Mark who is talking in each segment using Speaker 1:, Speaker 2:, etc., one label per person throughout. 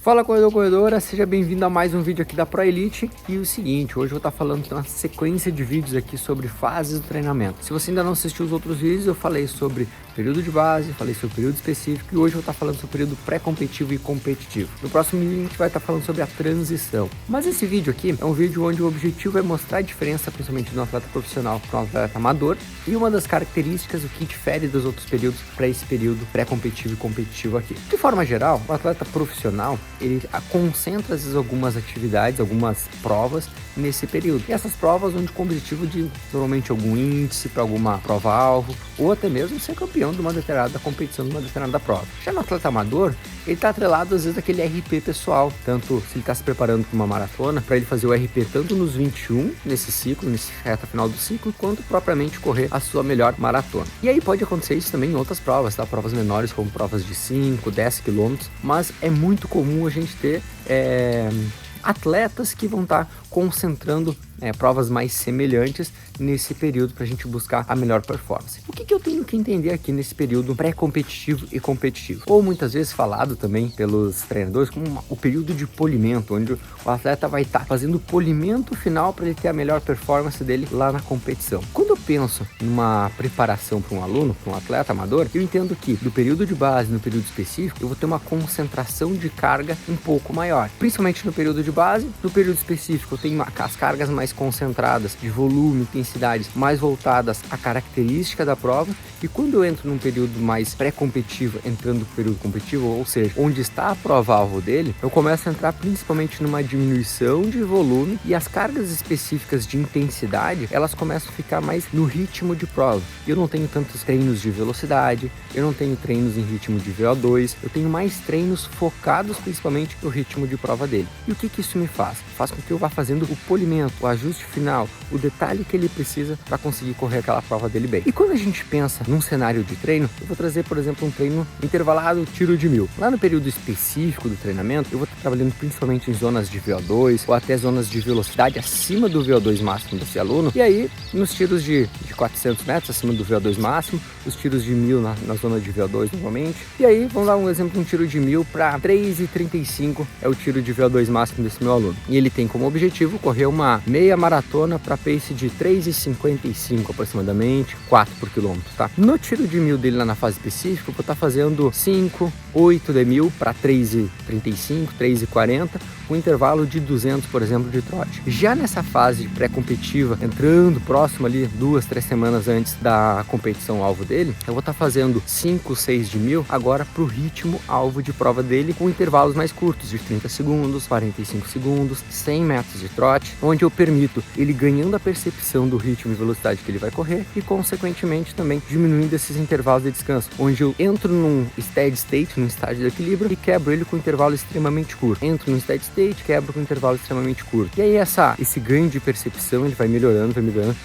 Speaker 1: Fala corredor, corredora, seja bem-vindo a mais um vídeo aqui da Pro Elite. E o seguinte, hoje eu vou estar falando de uma sequência de vídeos aqui sobre fases do treinamento. Se você ainda não assistiu os outros vídeos, eu falei sobre período de base, falei sobre período específico e hoje eu vou estar falando sobre período pré-competitivo e competitivo. No próximo vídeo a gente vai estar falando sobre a transição. Mas esse vídeo aqui é um vídeo onde o objetivo é mostrar a diferença, principalmente do atleta profissional para um atleta amador, e uma das características, o que difere dos outros períodos para esse período pré-competitivo e competitivo aqui. De forma geral, o atleta profissional ele concentra às vezes algumas atividades, algumas provas nesse período. E essas provas onde com o objetivo de normalmente algum índice para alguma prova-alvo ou até mesmo ser campeão de uma determinada competição, de uma determinada prova. Já no atleta amador, ele está atrelado às vezes àquele RP pessoal, tanto se ele está se preparando para uma maratona, para ele fazer o RP tanto nos 21, nesse ciclo, nesse reta final do ciclo, quanto propriamente correr a sua melhor maratona. E aí pode acontecer isso também em outras provas, tá? Provas menores como provas de 5, 10 quilômetros, mas é muito comum a gente ter atletas que vão estar concentrando provas mais semelhantes nesse período para a gente buscar a melhor performance. O que eu tenho que entender aqui nesse período pré-competitivo e competitivo? Ou muitas vezes falado também pelos treinadores como o período de polimento, onde o atleta vai estar fazendo o polimento final para ele ter a melhor performance dele lá na competição. Quando eu penso numa preparação para um aluno, para um atleta amador, eu entendo que do período de base, no período específico, eu vou ter uma concentração de carga um pouco maior. Principalmente no período de base, no período específico eu tenho as cargas mais concentradas, de volume, intensidades mais voltadas à característica da prova, e quando eu entro num período mais pré-competitivo, entrando no período competitivo, ou seja, onde está a prova-alvo dele, eu começo a entrar principalmente numa diminuição de volume e as cargas específicas de intensidade, elas começam a ficar mais no ritmo de prova. Eu não tenho tantos treinos de velocidade, eu não tenho treinos em ritmo de VO2, eu tenho mais treinos focados principalmente no ritmo de prova dele. E o que isso me faz? Faz com que eu vá fazendo o polimento, o ajuste final, o detalhe que ele precisa para conseguir correr aquela prova dele bem. E quando a gente pensa num cenário de treino, eu vou trazer, por exemplo, um treino intervalado tiro de 1000. Lá no período específico do treinamento, eu vou estar trabalhando principalmente em zonas de VO2 ou até zonas de velocidade acima do VO2 máximo desse aluno. E aí, nos tiros de 400 metros acima do VO2 máximo, os tiros de 1000 na zona de VO2 normalmente. E aí, vamos dar um exemplo, um tiro de 1000 para 3,35 é o tiro de VO2 máximo desse meu aluno. E ele tem como objetivo correr uma meia maratona para pace de 3,55 aproximadamente, 4 por quilômetro, tá? No tiro de 1000 dele lá na fase específica, eu vou estar fazendo 5, 8 de 1000 para 3,35, 3,40, com intervalo de 200, por exemplo, de trote. Já nessa fase pré-competitiva, entrando próximo ali 2, 3 semanas antes da competição alvo dele, eu vou estar fazendo 5, 6 de 1000 agora para o ritmo alvo de prova dele, com intervalos mais curtos, de 30 segundos, 45 segundos, 100 metros de trote, onde eu permito ele ganhando a percepção do ritmo e velocidade que ele vai correr e, consequentemente, também diminuindo esses intervalos de descanso, onde eu entro num steady state, num estágio de equilíbrio, e quebro ele com um intervalo extremamente curto. Entro num steady state, quebro com um intervalo extremamente curto. E aí esse ganho de percepção, ele vai melhorando,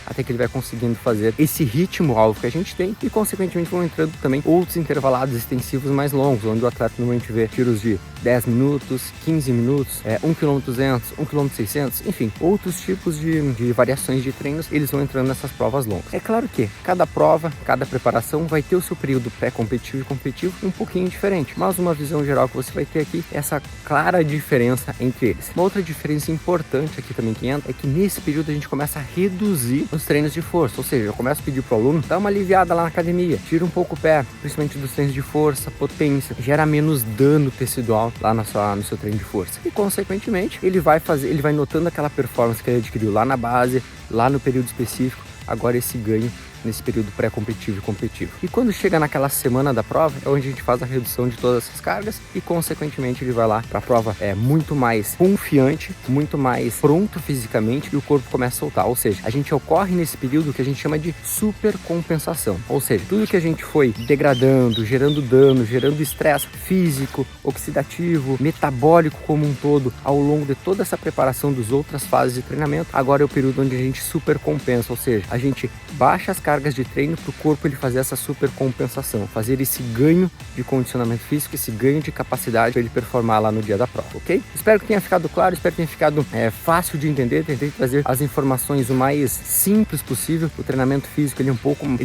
Speaker 1: até que ele vai conseguindo fazer esse ritmo alvo que a gente tem e, consequentemente, vão entrando também outros intervalados extensivos mais longos, onde o atleta normalmente vê tiros de 10 minutos, 15 minutos, 1 km 200, 1 km 600, enfim, outros tipos de variações de treinos, eles vão entrando nessas provas longas. É claro que cada prova, cada preparação vai ter o seu período pré-competitivo e competitivo um pouquinho diferente, mas uma visão geral que você vai ter aqui é essa clara diferença entre eles. Uma outra diferença importante aqui também que entra é que nesse período a gente começa a reduzir os treinos de força, ou seja, eu começo a pedir pro aluno dar uma aliviada lá na academia, tira um pouco o pé, principalmente dos treinos de força, potência, gera menos dano tecidual lá no seu treino de força. E, consequentemente, ele vai notando aquela performance que ele adquiriu lá na base, lá no período específico, agora esse ganho nesse período pré-competitivo e competitivo. E quando chega naquela semana da prova, é onde a gente faz a redução de todas essas cargas e, consequentemente, ele vai lá para a prova muito mais confiante, muito mais pronto fisicamente e o corpo começa a soltar. Ou seja, a gente ocorre nesse período que a gente chama de supercompensação. Ou seja, tudo que a gente foi degradando, gerando dano, gerando estresse físico, oxidativo, metabólico como um todo, ao longo de toda essa preparação das outras fases de treinamento, agora é o período onde a gente supercompensa, ou seja, a gente baixa as cargas de treino para o corpo ele fazer essa super compensação, fazer esse ganho de condicionamento físico, esse ganho de capacidade para ele performar lá no dia da prova, ok? Espero que tenha ficado claro, espero que tenha ficado fácil de entender. Tentei trazer as informações o mais simples possível. O treinamento físico ele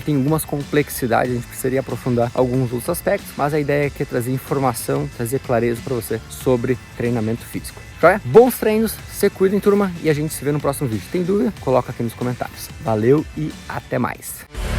Speaker 1: tem algumas complexidades, a gente precisaria aprofundar alguns outros aspectos, mas a ideia é trazer informação, trazer clareza para você sobre treinamento físico. Joia? Bons treinos, se cuidem, turma, e a gente se vê no próximo vídeo. Tem dúvida? Coloca aqui nos comentários. Valeu e até mais!